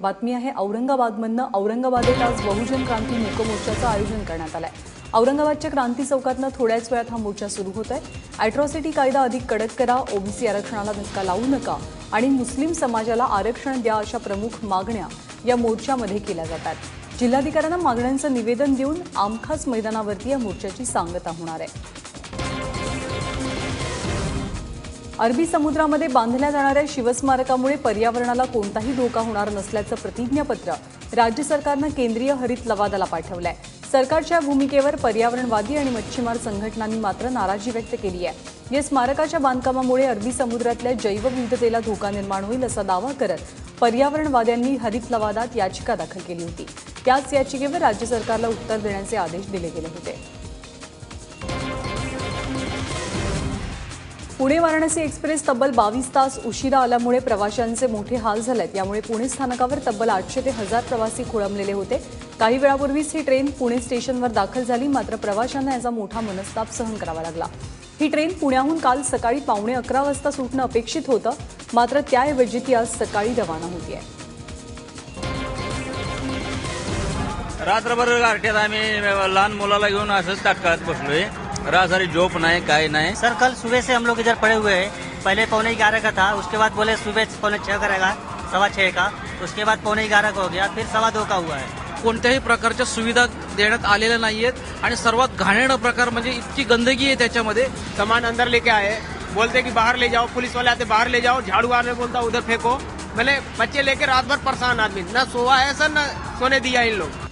बातमी आहे औरंगाबादमधनं औरंगाबादेत आज बहुजन क्रांती मूक मोर्चाचं आयोजन करण्यात आलंय। औरंगाबादच्या क्रांती चौकातनं थोड्याच वेळात हा मोर्चा सुरू होतोय। अॅट्रॉसिटी कायदा अधिक कडक करा, ओबीसी आरक्षणाला धक्का लावू नका आणि मुस्लिम समाजाला आरक्षण द्या अशा प्रमुख मागण्या या मोर्चामध्ये केल्या जातात। जिल्हाधिकाऱ्यांना मागण्यांचं निवेदन देऊन आमखास मैदानावरती या मोर्चाची सांगता होणार आहे। अरबी समुद्रामध्ये बांधल्या जाणाऱ्या शिवस्मारकामुळे पर्यावरणाला कोणताही धोका होणार नसल्याचं प्रतिज्ञापत्र राज्य सरकारनं केंद्रीय हरित लवादाला पाठवलंय। सरकारच्या भूमिकेवर पर्यावरणवादी आणि मच्छीमार संघटनांनी मात्र नाराजी व्यक्त केली आहे। या स्मारकाच्या बांधकामामुळे अरबी समुद्रातल्या जैवविविधतेला धोका निर्माण होईल असा दावा करत पर्यावरणवाद्यांनी हरित लवादात याचिका दाखल केली होती। त्याच याचिकेवर राज्य सरकारला उत्तर देण्याचे आदेश दिले गेले होते। पुणे वाराणसी एक्सप्रेस तब्बल 22 तास उशिरा आल्यामुळे प्रवाशांचे मोठे हाल झालेत। यामुळे पुणे स्थानकावर तब्बल 800 ते 1000 प्रवासी खोळंबलेले होते। काही वेळापूर्वीच ही ट्रेन पुणे स्टेशनवर दाखल झाली, मात्र प्रवाशांना याचा मोठा मनस्ताप सहन करावा लागला। ही ट्रेन पुण्याहून काल सकाळी 11:15 वाजता सुटणं अपेक्षित होतं, मात्र त्याऐवजी ती आज सकाळी रवाना होतीये। रात्रभर गारठ्यात आम्ही लहान मुलाला घेऊन असंच ताटकळत बसलोय। रात जोप नहीं काय नहीं। सर कल सुबह से हम लोग इधर पड़े हुए हैं। पहले 11:45 का था, उसके बाद बोले सुबह 6:45 करेगा, 6:15 का, उसके बाद 11:45 का हो गया, फिर 2:15 का हुआ है। कोणत्याही प्रकारच्या सुविधा देण्यात आलेल्या नाहीयेत आणि सर्वात घाणेरडा प्रकार म्हणजे इतकी गंदगी आहे त्याच्यामध्ये। सामान अंदर लेके आए, बोलते कि बाहर ले जाओ, पुलिस वाले आते बाहर ले जाओ, झाड़ू वाले बोलता उधर फेंको। मैंने बच्चे लेके रात भर परेशान आदमी, न सोआ है सर न सोने दिया इन लोग।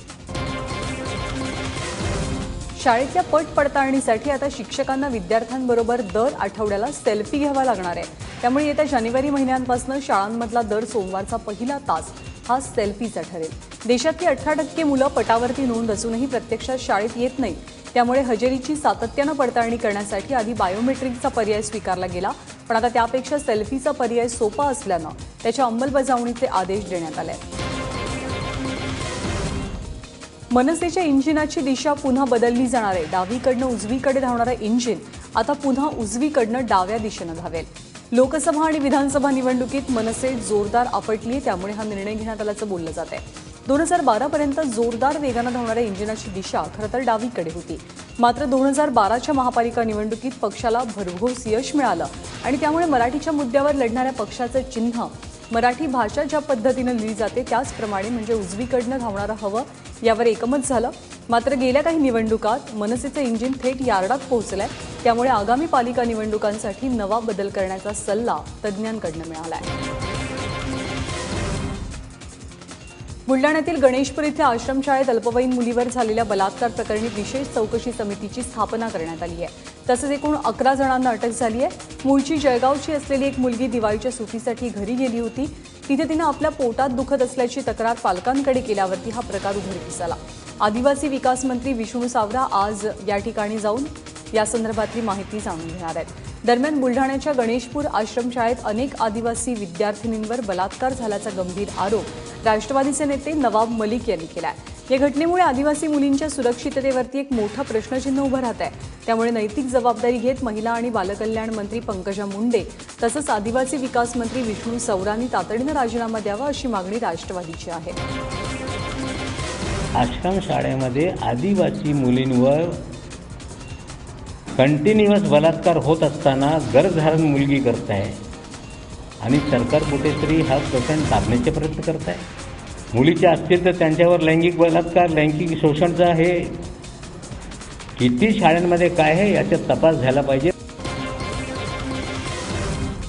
शाळेतल्या पट पडताळणीसाठी आता शिक्षकांना विद्यार्थ्यांबरोबर दर आठवड्याला सेल्फी घ्यावा लागणार आहे। त्यामुळे येत्या जानेवारी महिन्यापासून शाळांमधला दर सोमवारचा पहिला तास हा सेल्फीचा ठरेल। देशातली 18% मुलं पटावरती नोंद असूनही प्रत्यक्षात शाळेत येत नाहीत। त्यामुळे हजेरीची सातत्यानं पडताळणी करण्यासाठी आधी बायोमेट्रिकचा पर्याय स्वीकारला गेला, पण आता त्यापेक्षा सेल्फीचा पर्याय सोपा असल्यानं त्याच्या अंमलबजावणीचे आदेश देण्यात आले। मनसेच्या इंजिनाची दिशा पुन्हा बदलली जाणार आहे। डावीकडनं उजवीकडे धावणारं इंजिन आता पुन्हा उजवीकडनं डाव्या दिशेनं धावेल। लोकसभा आणि विधानसभा निवडणुकीत मनसे जोरदार आपटली, त्यामुळे हा निर्णय घेण्यात आल्याचं बोललं जात आहे। 2012 पर्यंत जोरदार वेगानं धावणाऱ्या इंजिनाची दिशा खरं तर डावीकडे होती, मात्र 2012च्या महापालिका निवडणुकीत पक्षाला भरघोस यश मिळालं आणि त्यामुळे मराठीच्या मुद्द्यावर लढणाऱ्या पक्षाचं चिन्ह मराठी भाषा ज्या पद्धतीनं लिहिली जाते त्याचप्रमाणे म्हणजे उजवीकडनं धावणारं हवं, यावर एकमत झालं। मात्र गेल्या काही निवडणुकात मनसेचं इंजिन थेट यार्डात पोहोचलंय, त्यामुळे आगामी पालिका निवडणुकांसाठी नवा बदल करण्याचा सल्ला तज्ज्ञांकडून मिळालाय। बुलढाण्यातील गणेशपूर इथल्या आश्रमशाळेत अल्पवयीन मुलीवर झालेल्या बलात्कार प्रकरणी विशेष चौकशी समितीची स्थापना करण्यात आली आहे। तसंच एकूण 11 जणांना अटक झाली आहे। मूळची जळगावची असलेली एक मुलगी दिवाळीच्या सुट्टीसाठी घरी गेली होती। तिथे तिनं आपल्या पोटात दुखत असल्याची तक्रार पालकांकडे केल्यावरती हा प्रकार उघडकीस आला। आदिवासी विकास मंत्री विष्णू सावरा आज या ठिकाणी जाऊन या संदर्भातली माहिती जाणून घेणार आहेत। दरम्यान बुलढाण्याच्या गणेशपूर आश्रमशाळेत अनेक आदिवासी विद्यार्थिनींवर बलात्कार झाल्याचा गंभीर आरोप राष्ट्रवादीचे नेते नवाब मलिक यांनी केला आहे। या घटनेमुळे आदिवासी मुलींच्या सुरक्षिततेवरती एक मोठा प्रश्नचिन्ह उभं राहत आहे। त्यामुळे नैतिक जबाबदारी घेत महिला आणि बालकल्याण मंत्री पंकजा मुंडे तसंच आदिवासी विकास मंत्री विष्णू सावरांनी तातडीनं राजीनामा द्यावा अशी मागणी राष्ट्रवादीची आहे। आश्रमशाळेमध्ये आदिवासी मुलींवर कंटिन्युअस बलात्कार होत असताना गर्भधारण मुलगी करत आहे आणि सरकार कुठेतरी हा प्रकरण दाबण्याचे प्रयत्न करत आहे। मुलीचे असतील तर त्यांच्यावर लैंगिक बलात्कार, लैंगिक शोषणचा हे किती शाळांमध्ये काय आहे याचा तपास झाला पाहिजे।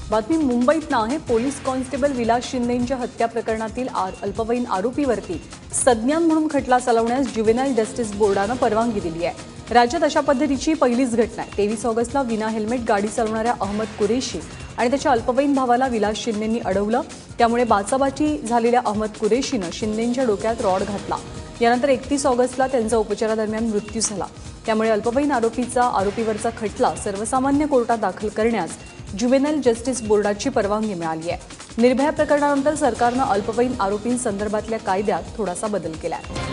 बातमी मुंबईतनं आहे। पोलीस कॉन्स्टेबल विलास शिंदेंच्या हत्या प्रकरणातील अल्पवयीन आरोपीवरती संज्ञान म्हणून खटला चालवण्यास ज्युव्हेनाइल जस्टिस बोर्डानं परवानगी दिली आहे। राज्यात अशा पद्धतीची पहिलीच घटना आहे। 23 ऑगस्टला विना हेल्मेट गाडी चालवणाऱ्या अहमद कुरेशी आणि त्याच्या अल्पवयीन भावाला विलास शिंदेंनी अडवलं। त्यामुळे बाचाबाची झालेल्या अहमद कुरेशीनं शिंदेंच्या डोक्यात रॉड घातला। यानंतर 31 ऑगस्टला त्यांचा उपचारादरम्यान मृत्यू झाला। त्यामुळे अल्पवयीन आरोपीवरचा खटला सर्वसामान्य कोर्टात दाखल करण्यास ज्युव्हेनाइल जस्टिस बोर्डाची परवानगी मिळाली आहे। निर्भया प्रकरणानंतर सरकारनं अल्पवयीन आरोपींसंदर्भातल्या कायद्यात थोडासा बदल केला आहे।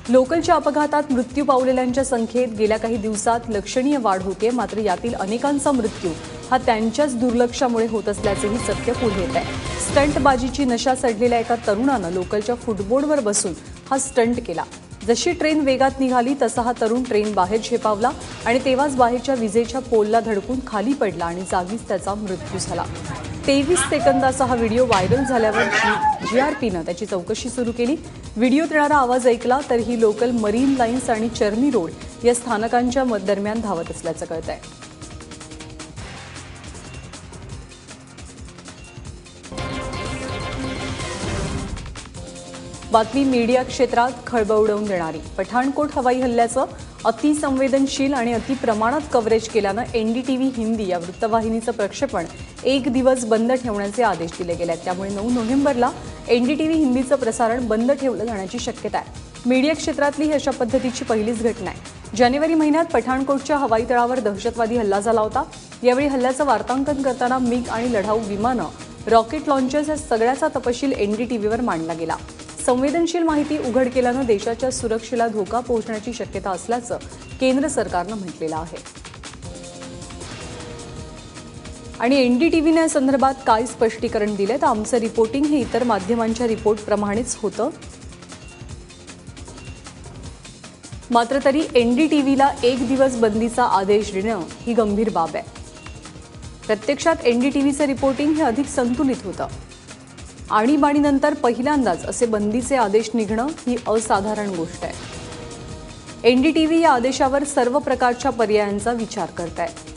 लोकलच्या अपघातात मृत्यू पावलेल्यांच्या संख्येत गेल्या काही दिवसात लक्षणीय वाढ होते, मात्र यातील अनेकांचा मृत्यू हा त्यांच्याच दुर्लक्षामुळे होत असल्याचेही सत्य पुढे येत आहे। स्टंटबाजीची नशा चढलेल्या एका तरुणानं लोकलच्या फुटबोर्डवर बसून हा स्टंट केला. जशी ट्रेन वेगात निघाली तसा हा तरुण ट्रेन बाहेर झेपावला आणि तेव्हाच बाहेरच्या विजेच्या पोलला धडकून खाली पडला आणि जागीच त्याचा मृत्यू झाला. 23 सेकंदाचा हा व्हिडिओ व्हायरल झाल्यावर जीआरपीनं त्याची चौकशी सुरू केली. व्हिडिओत येणारा आवाज ऐकला तर ही लोकल मरीन लाईन्स आणि चर्नी रोड या स्थानकांच्या दरम्यान धावत असल्याचं कळतंय. बातमी मीडिया क्षेत्रात खळबळ उडवून देणारी. पठाणकोट हवाई हल्ल्याचं अतिसंवेदनशील आणि अतिप्रमाणात कव्हरेज केल्यानं एनडीटीव्ही हिंदी या वृत्तवाहिनीचं प्रक्षेपण 1 दिवस बंद ठेवण्याचे आदेश दिले गेले आहेत. त्यामुळे 9 नोव्हेंबरला एनडीटीव्ही हिंदीचं प्रसारण बंद ठेवलं जाण्याची शक्यता आहे. मीडिया क्षेत्रातली ही अशा पद्धतीची पहिलीच घटना आहे. जानेवारी महिन्यात पठाणकोटच्या हवाई तळावर दहशतवादी हल्ला झाला होता. यावेळी हल्ल्याचं वार्तांकन करताना मिग आणि लढाऊ विमानं, रॉकेट लॉन्चर्स या सगळ्याचा तपशील एनडीटीव्हीवर मांडला गेला. संवेदनशील माहिती उघड केल्यानं देशाच्या सुरक्षेला धोका पोहोचण्याची शक्यता असल्याचं केंद्र सरकारनं म्हटलेलं आहे. आणि एनडीटीव्हीने या संदर्भात काय स्पष्टीकरण दिले तर आमचं रिपोर्टिंग हे इतर माध्यमांच्या रिपोर्टप्रमाणेच होतं. मात्र तरी एनडीटीव्हीला 1 दिवस बंदीचा आदेश देणं ही गंभीर बाब आहे. प्रत्यक्षात एनडीटीव्हीचं रिपोर्टिंग हे अधिक संतुलित होतं. आणीबाणीनंतर पहिल्यांदाच असे बंदीचे आदेश निघणं ही असाधारण गोष्ट आहे. एनडीटीव्ही या आदेशावर सर्व प्रकारच्या पर्यायांचा विचार करत आहे.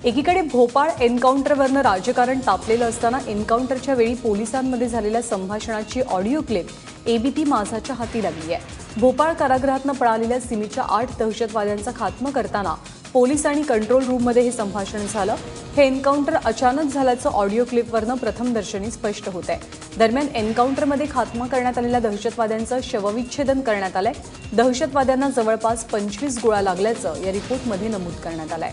एकीकडे भोपाळ एन्काउंटरवरनं राजकारण तापलेलं असताना एन्काउंटरच्या वेळी पोलिसांमध्ये झालेल्या संभाषणाची ऑडिओ क्लिप एबीपी माझाच्या हाती लागली आहे. भोपाळ कारागृहातनं पळालेल्या सिमीच्या 8 दहशतवाद्यांचा खात्मा करताना पोलीस आणि कंट्रोल रूममध्ये हे संभाषण झालं. हे एन्काउंटर अचानक झाल्याचं ऑडिओ क्लिपवरनं प्रथमदर्शनी स्पष्ट होत आहे. दरम्यान एन्काउंटरमध्ये खात्मा करण्यात आलेल्या दहशतवाद्यांचं शवविच्छेदन करण्यात आलंय. दहशतवाद्यांना जवळपास 25 गोळ्या लागल्याचं या रिपोर्टमध्ये नमूद करण्यात आलंय.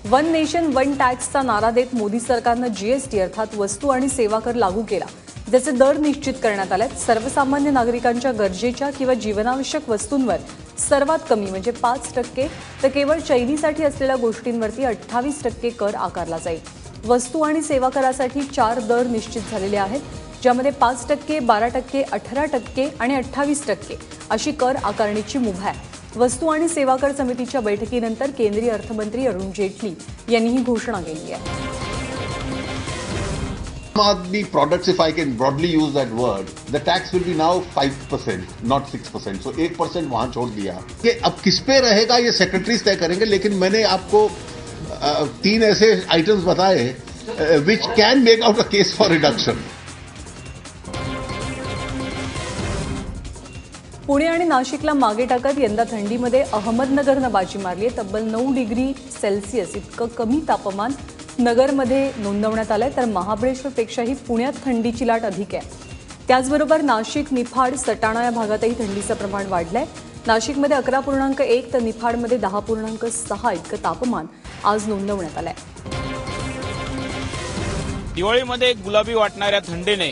वन नेशन वन टॅक्सचा नारा देत मोदी सरकारनं जीएसटी अर्थात वस्तू आणि सेवा कर लागू केला. ज्याचे दर निश्चित करण्यात आलेत. सर्वसामान्य नागरिकांच्या गरजेच्या किंवा जीवनावश्यक वस्तूंवर सर्वात कमी म्हणजे 5% तर केवळ चैनीसाठी असलेल्या गोष्टींवरती 28% कर आकारला जाईल. वस्तू आणि सेवा करासाठी 4 दर निश्चित झालेले आहेत, ज्यामध्ये 5%, 12%, 18% आणि 28% अशी कर आकारणीची मुभा आहे. वस्तू आणि सेवा कर समितीच्या बैठकीनंतर केंद्रीय अर्थमंत्री अरुण जेटली यांनी ही घोषणा केली आहे. Aadmi products, if I can broadly use that word, the tax will be now 5%, not 6%. So 1% वहाँ छोड़ दिया. ये अब किस पे रहेगा ये सेक्रेटरीज तय करेंगे, लेकिन मैंने आपको 3 ऐसे आइटम्स बताए which can make out a case for reduction. Pune आणि नाशिकला मागे टाकत यंदा थंडीमध्ये अहमदनगरनं बाजी मारली आहे. तब्बल 9 डिग्री सेल्सिअस इतकं कमी तापमान नगरमध्ये नोंदवण्यात आलंय. तर महाबळेश्वरपेक्षाही पुण्यात थंडीची लाट अधिक आहे. त्याचबरोबर नाशिक, निफाड, सटाणा या भागातही थंडीचं प्रमाण वाढलंय. नाशिकमध्ये 11.1 तर निफाडमध्ये 10.6 इतकं तापमान आज नोंदवण्यात आलंय. दिवाळीमध्ये गुलाबी वाटणाऱ्या थंडीने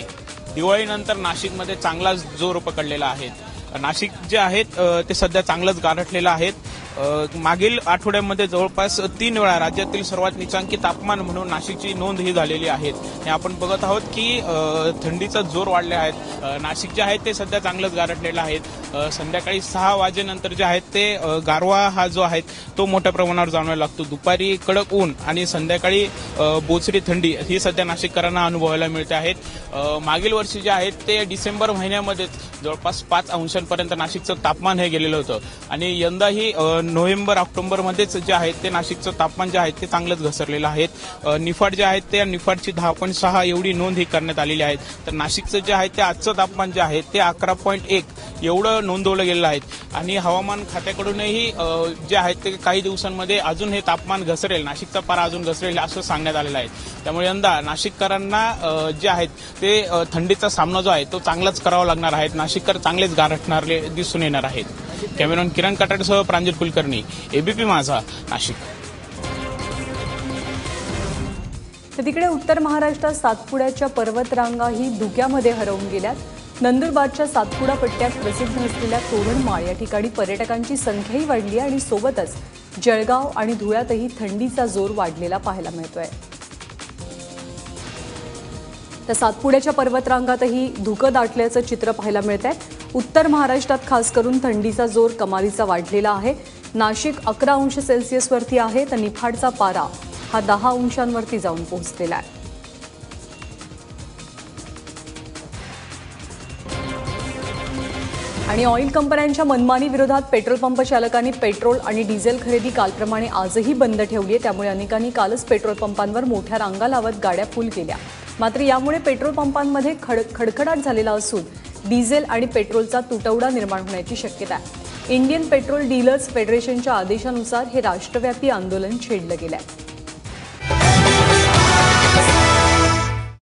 दिवाळीनंतर नाशिकमध्ये चांगलाच जोर पकडलेला आहे. नाशिक जे आहेत ते सध्या चांगलंच गारठलेलं आहेत. मागील आठवड्यामध्ये जवळपास 3 वेळा राज्यातील सर्वात निचांकी तापमान म्हणून नाशिकची नोंद ही झालेली आहे. आणि आपण बघत आहोत की थंडीचा जोर वाढले आहेत. नाशिक जे आहे ते सध्या चांगलंच गारठलेलं आहे. संध्याकाळी 6 वाजेनंतर जे आहेत ते गारवा हा जो आहे तो मोठ्या प्रमाणावर जाणवायला लागतो. दुपारी कडक ऊन आणि संध्याकाळी बोचरी थंडी ही सध्या नाशिककरांना अनुभवायला मिळते आहेत. मागील वर्षी जे आहेत ते डिसेंबर महिन्यामध्येच जवळपास 5 अंशांपर्यंत नाशिकचं तापमान हे गेलेलं होतं. आणि यंदाही नोव्हेंबर ऑक्टोबरमध्येच जे आहेत ते नाशिकचं तापमान जे आहे ते चांगलंच घसरलेलं आहे. निफाड जे आहेत ते निफाडची 10.6 एवढी नोंद ही करण्यात आलेली आहे. तर नाशिकचं जे आहे ते आजचं तापमान जे आहे ते 11.1 एवढं नोंदवलं गेलेलं आहे. आणि हवामान खात्याकडूनही जे आहेत ते काही दिवसांमध्ये अजून हे तापमान घसरेल, नाशिकचा पारा अजून घसरेल असं सांगण्यात आलेलं आहे. त्यामुळे यंदा नाशिककरांना जे आहेत ते थंडीचा सामना जो आहे तो चांगलाच करावा लागणार आहे. नाशिककर चांगलेच गारठणारे दिसून येणार आहेत. कॅमेरॉन किरण कटारेसह प्रांजल कुलकर्णी, एबीपी माझा, नाशिक. तर तिकडे उत्तर महाराष्ट्रात सातपुड्याच्या पर्वतरांगाही धुक्यामध्ये हरवून गेल्यात. नंदुरबारच्या सातपुडा पट्ट्यात प्रसिद्ध असलेल्या तोरणमाळ या ठिकाणी पर्यटकांची संख्याही वाढली आहे आणि सोबतच जळगाव आणि धुळ्यातही थंडीचा जोर वाढलेला पाहायला मिळतोय. तर सातपुड्याच्या पर्वतरांगातही धुकं दाटल्याचं चित्र पाहायला मिळत आहे. उत्तर महाराष्ट्रात खास करून थंडीचा जोर कमालीचा वाढलेला आहे. नाशिक 11 अंश सेल्सिअसवरती आहे तर निफाडचा पारा हा 10 अंशांवरती जाऊन पोहोचलेला आहे. आणि ऑइल कंपन्यांच्या मनमानी विरोधात पेट्रोल पंप चालकांनी पेट्रोल आणि डिझेल खरेदी कालप्रमाणे आजही बंद ठेवली आहे. त्यामुळे अनेकांनी कालच पेट्रोल पंपांवर मोठ्या रांगा लावत गाड्या फुल केल्या. मात्र यामुळे पेट्रोल पंपांमध्ये खडखडाट झालेला असून डिझेल आणि पेट्रोलचा तुटवडा निर्माण होण्याची शक्यता आहे. इंडियन पेट्रोल डीलर्स फेडरेशनच्या आदेशानुसार हे राष्ट्रव्यापी आंदोलन छेडलं गेलं आहे.